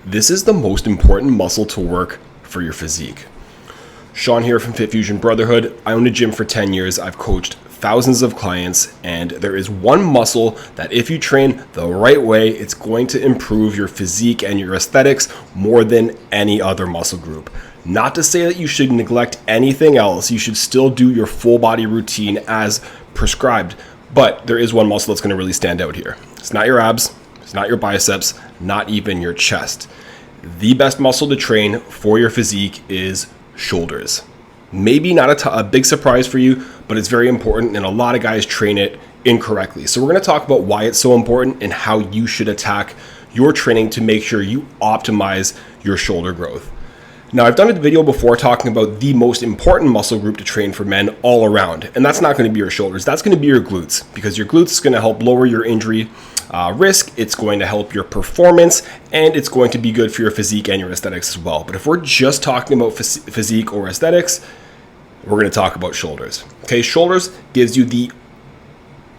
This is the most important muscle to work for your physique. Sean here from Fit Fusion Brotherhood. I own a gym for 10 years. I've coached thousands of clients, and there is one muscle that if you train the right way, it's going to improve your physique and your aesthetics more than any other muscle group. Not to say that you should neglect anything else. You should still do your full body routine as prescribed, but there is one muscle that's going to really stand out here. It's not your abs, it's not your biceps, not even your chest. The best muscle to train for your physique is shoulders. Maybe not a big surprise for you, but it's very important, and a lot of guys train it incorrectly. So we're going to talk about why it's so important and how you should attack your training to make sure you optimize your shoulder growth. Now, I've done a video before talking about the most important muscle group to train for men all around, and that's not going to be your shoulders. That's going to be your glutes, because your glutes is going to help lower your injury risk. It's going to help your performance, and it's going to be good for your physique and your aesthetics as well. But if we're just talking about physique or aesthetics, we're going to talk about shoulders. Okay, shoulders gives you the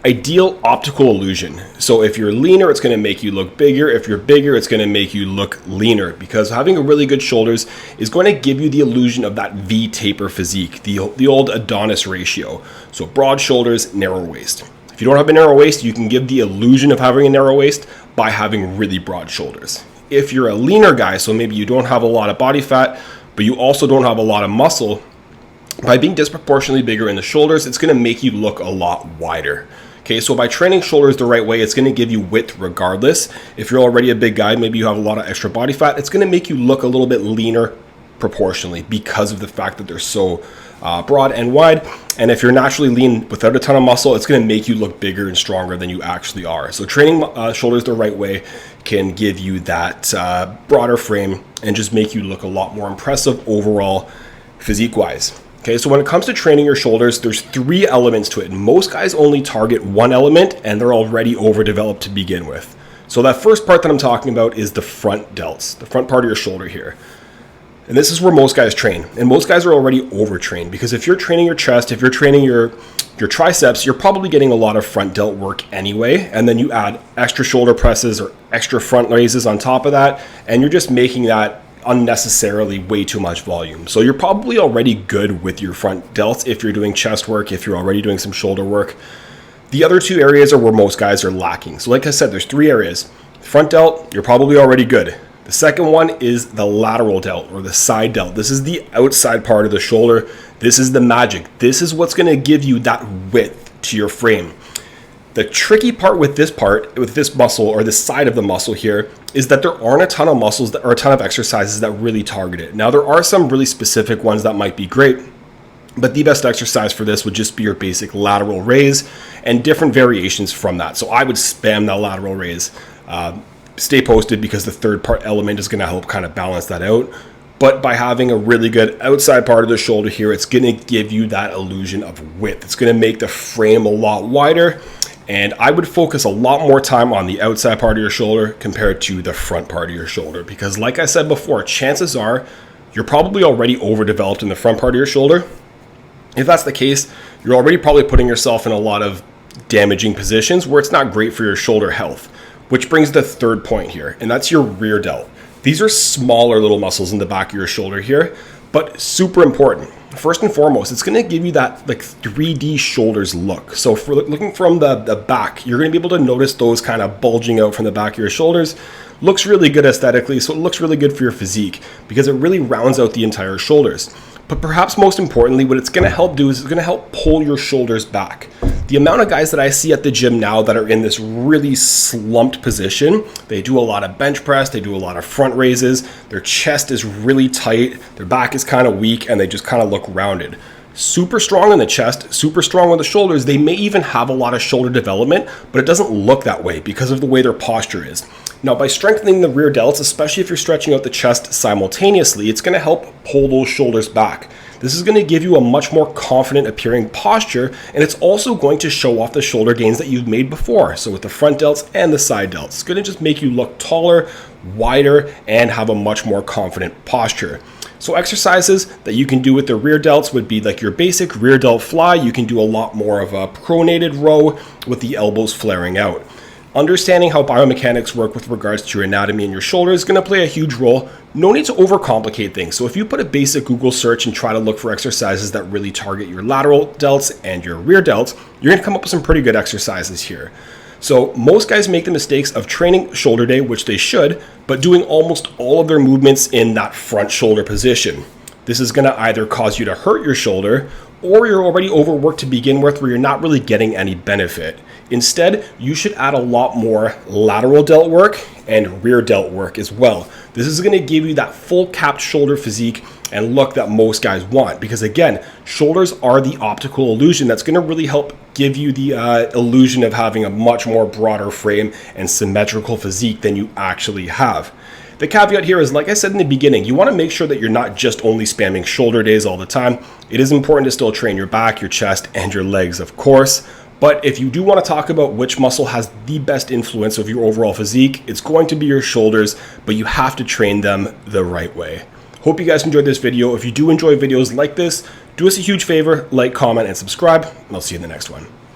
ideal optical illusion. So if you're leaner, it's going to make you look bigger. If you're bigger, it's going to make you look leaner, because having a really good shoulders is going to give you the illusion of that V taper physique, the old Adonis ratio. So broad shoulders, narrow waist. If you don't have a narrow waist, you can give the illusion of having a narrow waist by having really broad shoulders. If you're a leaner guy, so maybe you don't have a lot of body fat, but you also don't have a lot of muscle, by being disproportionately bigger in the shoulders, it's going to make you look a lot wider. Okay, so by training shoulders the right way, it's going to give you width regardless. If you're already a big guy, maybe you have a lot of extra body fat, it's going to make you look a little bit leaner proportionally because of the fact that they're so broad and wide. And if you're naturally lean without a ton of muscle, it's going to make you look bigger and stronger than you actually are. So training shoulders the right way can give you that broader frame and just make you look a lot more impressive overall physique-wise. Okay, so when it comes to training your shoulders, there's 3 elements to it. Most guys only target one element, and they're already overdeveloped to begin with. So that first part that I'm talking about is the front delts, the front part of your shoulder here. And this is where most guys train. And most guys are already overtrained, because if you're training your chest, if you're training your triceps, you're probably getting a lot of front delt work anyway. And then you add extra shoulder presses or extra front raises on top of that, and you're just making that unnecessarily way too much volume. So you're probably already good with your front delts if you're doing chest work, if you're already doing some shoulder work. The other 2 areas are where most guys are lacking. So like I said, there's 3 areas. Front delt, you're probably already good. The second one is the lateral delt or the side delt. This is the outside part of the shoulder. This is the magic. This is what's going to give you that width to your frame. The tricky part with this muscle or this side of the muscle here is that there aren't a ton of muscles or a ton of exercises that really target it. Now, there are some really specific ones that might be great, but the best exercise for this would just be your basic lateral raise and different variations from that. So I would spam that lateral raise. Stay posted, because the third part element is going to help kind of balance that out. But by having a really good outside part of the shoulder here, it's going to give you that illusion of width. It's going to make the frame a lot wider. And I would focus a lot more time on the outside part of your shoulder compared to the front part of your shoulder. Because like I said before, chances are you're probably already overdeveloped in the front part of your shoulder. If that's the case, you're already probably putting yourself in a lot of damaging positions where it's not great for your shoulder health. Which brings the third point here, and that's your rear delt. These are smaller little muscles in the back of your shoulder here, but super important. First and foremost, it's going to give you that like 3D shoulders look. So for looking from the back, you're going to be able to notice those kind of bulging out from the back of your shoulders. Looks really good aesthetically, so it looks really good for your physique because it really rounds out the entire shoulders. But perhaps most importantly, what it's going to help do is it's going to help pull your shoulders back. The amount of guys that I see at the gym now that are in this really slumped position, they do a lot of bench press, they do a lot of front raises, their chest is really tight, their back is kind of weak, and they just kind of look rounded. Super strong in the chest, super strong on the shoulders. They may even have a lot of shoulder development, but it doesn't look that way because of the way their posture is. Now, by strengthening the rear delts, especially if you're stretching out the chest simultaneously, it's going to help pull those shoulders back. This is going to give you a much more confident appearing posture, and it's also going to show off the shoulder gains that you've made before. So with the front delts and the side delts, it's going to just make you look taller, wider, and have a much more confident posture. So exercises that you can do with the rear delts would be like your basic rear delt fly. You can do a lot more of a pronated row with the elbows flaring out. Understanding how biomechanics work with regards to your anatomy and your shoulder is going to play a huge role. No need to overcomplicate things. So if you put a basic Google search and try to look for exercises that really target your lateral delts and your rear delts, you're going to come up with some pretty good exercises here. So most guys make the mistakes of training shoulder day, which they should, but doing almost all of their movements in that front shoulder position. This is going to either cause you to hurt your shoulder, or you're already overworked to begin with where you're not really getting any benefit. Instead, you should add a lot more lateral delt work and rear delt work as well. This is going to give you that full capped shoulder physique and look that most guys want, because again, shoulders are the optical illusion that's going to really help give you the illusion of having a much more broader frame and symmetrical physique than you actually have. The caveat here is, like I said in the beginning, you want to make sure that you're not just only spamming shoulder days all the time. It is important to still train your back, your chest, and your legs, of course. But if you do want to talk about which muscle has the best influence of your overall physique, it's going to be your shoulders, but you have to train them the right way. Hope you guys enjoyed this video. If you do enjoy videos like this, do us a huge favor, like, comment, and subscribe, and I'll see you in the next one.